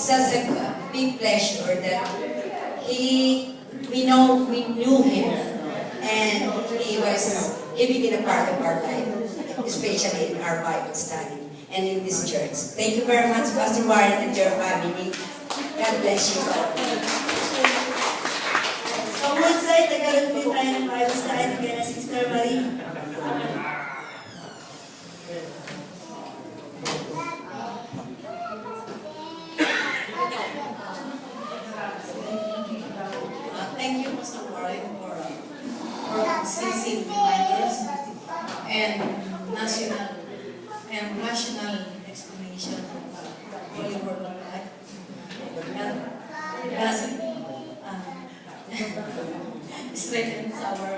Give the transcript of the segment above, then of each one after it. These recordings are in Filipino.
such a big pleasure that we knew him, and he became a part of our life, especially in our Bible study and in this church. Thank you very much, Pastor Warren and your family. God bless you all. So, Woodside, nagkaroon din tayo ng Bible study kaya na Sister Marie. Thank you, Pastor Warren, for CC reminders and national explanation of Holy Word of God. It doesn't strengthens our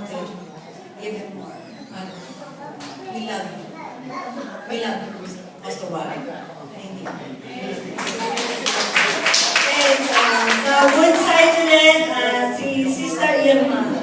faith even more. We love you. We love you, Pastor Warren. Thank you. Sa Woodside ulit, si Sister Irma.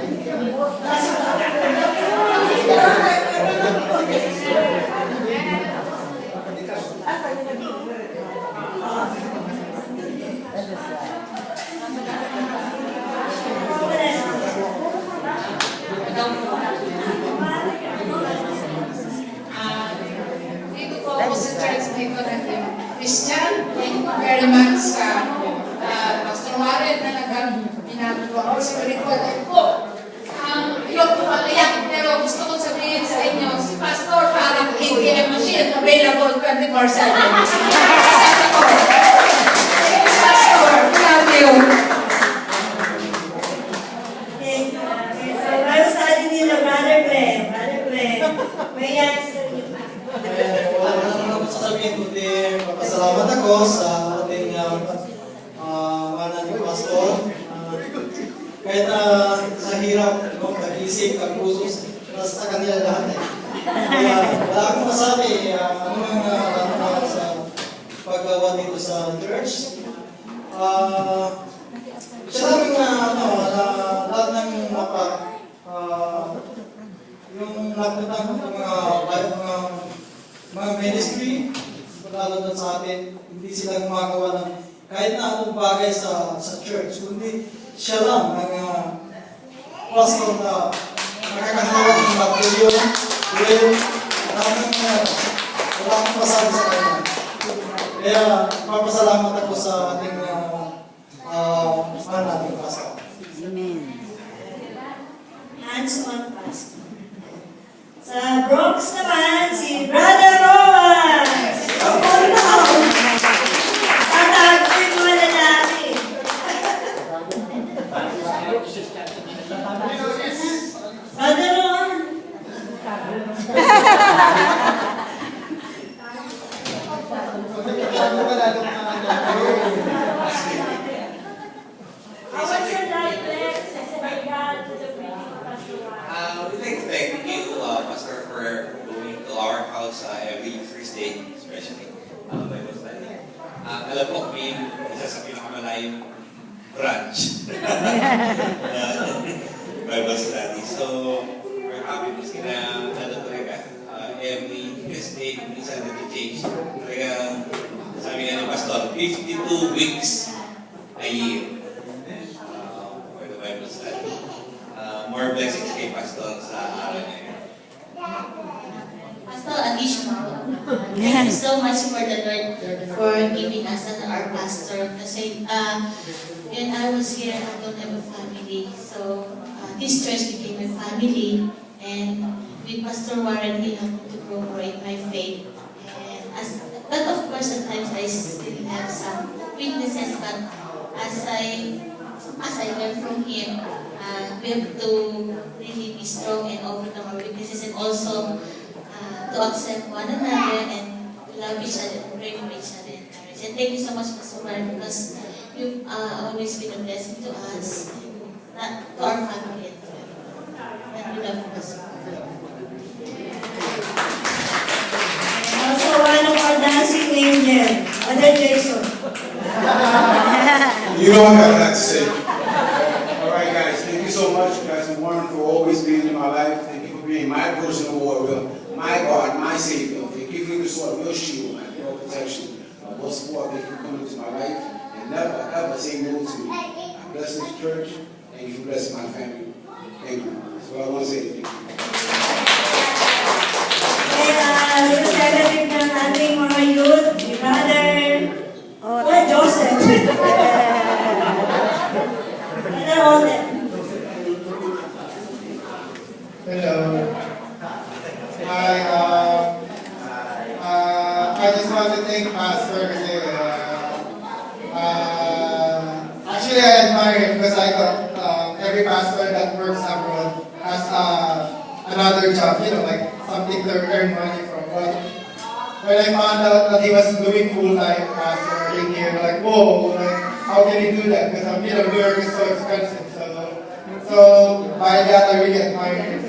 Dito po ako sa church may connective Christian. Thank you very much sa Pastor Warren na pinagawa ko sa record ko. Yung pumalayak, pero gusto ko sabihin sa inyo, si Pastor parang ATM machine available 24/7. Pastor, love you. So, Bible study nila, Brother Glenn. May yan sa inyo. Wala naman ako sasabihin, kundi magpasalamat ako sa ating manan ko, Pastor. Kahit sa hirap, nag-isip, nag-puso, sa kanila lahat eh. Kaya wala akong masabi, ano mga sa paggawa dito sa church. Siya namin lahat ng yung napunta ng mga ministry, lalo na sa atin, hindi sila gumagawa ng kahit na anong bagay sa church, kundi siya lang ang pastor na nakakahawak ng material, wala akong masabi sa kanya. Kaya papasalamat ako sa ating nating pastor. Amen. Hands-on pastor. Sa Bronx naman, si Brother Rowan. Tatagpin mo na natin. Brother Rowan. How was your life blessed as a regard to the preaching of Pastor Warren? We'd like to thank you, Pastor, for going to our house every Thursday, especially Bible study. Alam ko, may isa sa pinakamalayong branch Bible study. So, we're happy kasi na talaga every Thursday, minsan nag-change. Talaga, sabi nga ni Pastor, 52 weeks a year for the Bible study. More blessings kay Pastor sa araw niya. Pastor, additional. Thank you so much for the Lord for giving us our pastor. Kasi when I was here, I don't have a family. So this church became my family. And with Pastor Warren, he helped me to grow more in my faith. And but of course, at times I still have some weaknesses. But as I learn from him, we have to really be strong and overcome our weaknesses, and also to accept one another and love each other and pray for each other in marriage. And thank you so much, Pastor Warren, because you've always been a blessing to us, and to our family, and we love you, Pastor Warren. Also, one of our dancing angel, Brother Jason. You know what I have to say. Alright guys, thank you so much, Pastor Warren, for always being in my life. Thank you for being my personal warrior, my God, my Savior. Thank you for the sword, your shield, and your protection. Most of all, thank bless this church, thank you for blessing my family. Thank you. That's what I want to say. Thank you. Kaya, celebrate ng ating mga youth, si Brother Joseph. Brother Oden. Hello. Hi. I just want to thank Pastor kasi actually I admire him because I thought every pastor that works abroad has another job, like something to earn money from. But when I found out that he was doing full-time pastor in here, like, whoa, like, how can he do that? Because New York is so expensive. So by that I really admire him.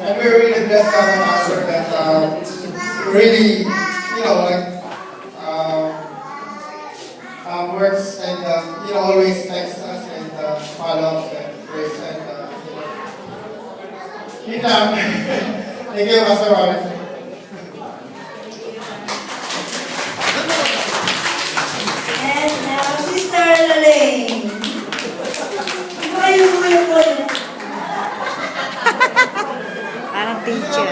And we're really blessed to have a pastor that really, works and always texts us and follows and prays and thank you, Pastor Robert. And now, Sister Lalaine. Yung po. Parang teacher.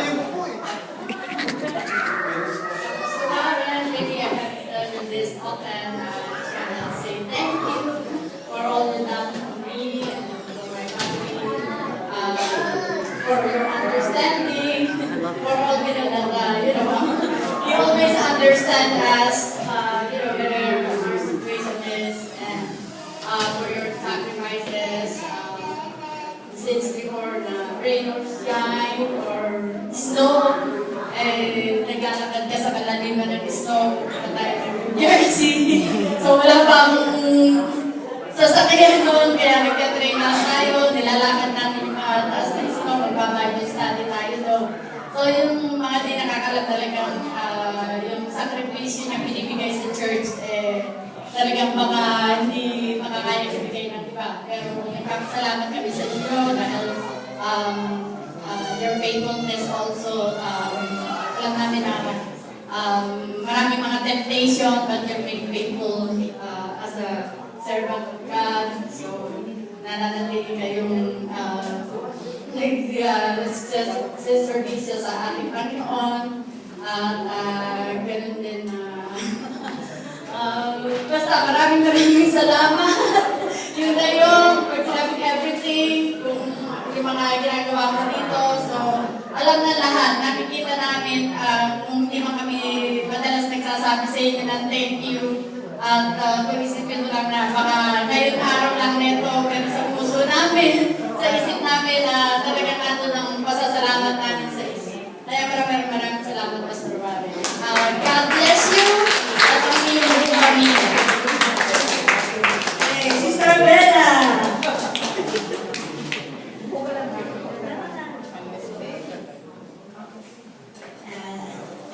Maybe I have done this often. Just want to say thank you for all you've done for me and for my family, for your understanding, for all you always understand us, whether our situation is, and for your sacrifices. Since before the rain or shine or snow, naglalakad ka sa kalaliman ng snow, na tayo ng New Jersey. So wala pa akong sasakyan noon, kaya nagka-train lang tayo, nilalakad natin yung mga taas ng snow, magbabible study tayo doon. So yung mga di nakakalam talagang yung sakripisyo niya binibigay sa church, talagang baka hindi makakaya ibigay ng iba. Pero nagpapasalamat kami sa inyo dahil your faithfulness also, alam namin na maraming mga temptation, but you're being faithful as a servant of God. So, nananatili kayong service sa ating Panginoon. At ganun din basta maraming salamat. Yun na yung for having everything, kung yung mga ginagawa mo dito. So, alam na lahat, nakikita namin kung hindi man kami madalas nagsasabi sa inyo ng thank you. At kung isipin mo lang na baka ngayong araw lang neto, pero sa puso namin, sa isip namin na talagang nato ng pasasalamat namin sa isip. Kaya maraming salamat, Pastor Warren. God bless you at ang iyong pamilya. Sister Bella.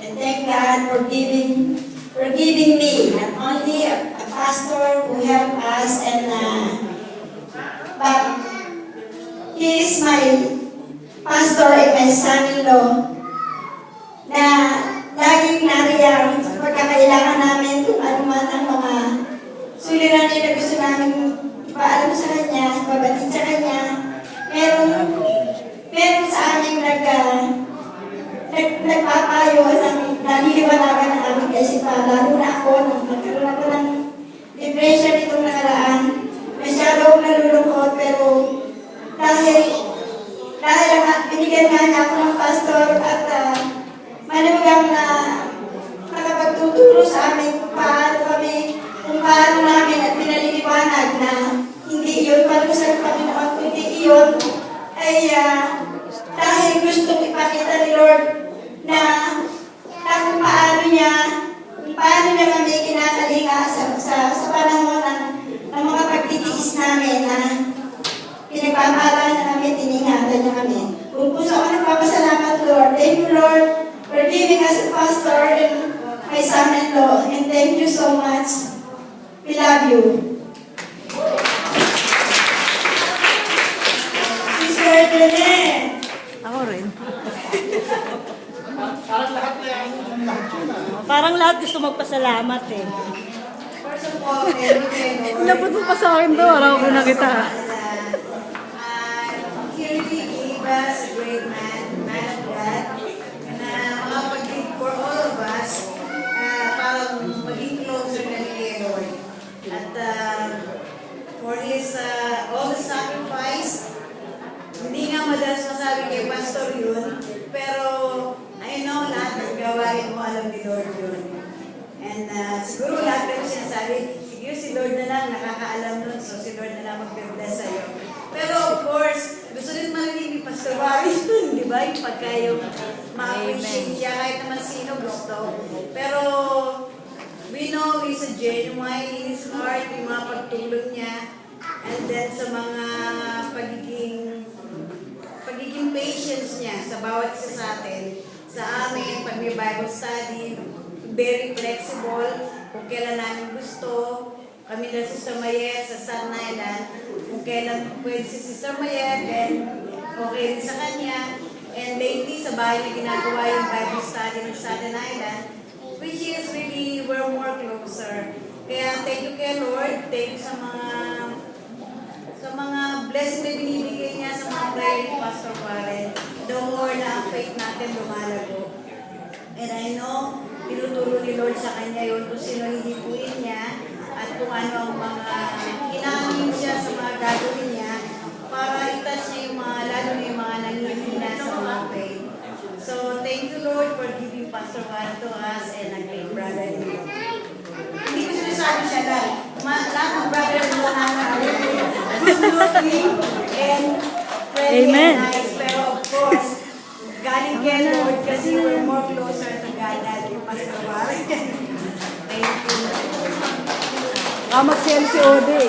And thank God for giving me not only a pastor who helped us but he is my pastor and my son-in-law na laging nariyan sa pagkakailangan namin kung ano man ang mga suliranin na gusto namin ipaalam sa kanya, ipabatid sa kanya. Meron sa aming nagpapayo ng naliliwanagan ng aming kaisipan. Lalo na ako, nung nagkaroon ako ng depression itong nakaraan, masyado akong nalulungkot, pero dahil binigyan nga niya ako ng pastor at malugang na nakapagtuturo sa amin kung paano namin at pinaliliwanag na hindi iyon palusa ng Panginoon, kundi iyon ay dahil gustong ipakita ni Lord na kung paano niya kami kinakalinga sa panahon ng mga pagtitiis namin na pinagpapala na kami, tiningatan niya kami. Kung puso ako nagpapasalamat, Lord. Thank you, Lord, for giving us a pastor and my son-in-law. And thank you so much. We love you. Sister Dene. Ako rin. Parang lahat na yan. Parang lahat gusto magpasalamat eh. First of all, thank you, Lord. Dapat mo pa sa akin to, araw ko na kita. He really gave us a great man of God, na makapag-lead for all of us, para maging closer na ni Lord. At for his, all the sacrifice, hindi nga madalas masabi kay Pastor yun, pero I know lahat ng gawain mo, alam ni Lord yun. And siguro lahat kayo sinasabi, siguro si Lord na lang nakakaalam nun, so si Lord na lang mag-bless sa'yo. Pero of course, gusto din marinig ni Pastor Barry yun, di ba? Yung pagka yung ma-appreciate siya, kahit naman sino gusto. Pero we know he's a genuine in his heart, yung mga pagtulong niya, and then sa mga pagiging patience niya sa bawat isa sa atin, sa amin, pag may Bible study, very flexible, kung kailan namin gusto, kami na Sister Mayet sa Staten Island, kung kailan pwede si Sister Mayet, and okay rin sa kanya, and lately sa bahay na ginagawa yung Bible study ng Staten Island, which is really, we're more closer. Kaya thank you kay Lord, thank you sa mga blessing na binibigay niya sa mga prayer ni Pastor Warren, the more na ang faith natin lumalago. And I know, tinuturo ni Lord sa kanya yun kung sino hihipuin niya at kung ano ang mga inaangin siya sa mga gagawin niya para itas niya yung mga, lalo na yung mga nanghihina sa mga faith. So, thank you Lord for giving Pastor Warren to us and a great brother in Lord. Hindi ko sinasabi siya lang. Lahat ng brother in Lord namin good looking and friendly and nice. Pero of course, galing kay Lord kasi we're more closer to God than kay Pastor Warren. Thank you. Mag-sell si Ode.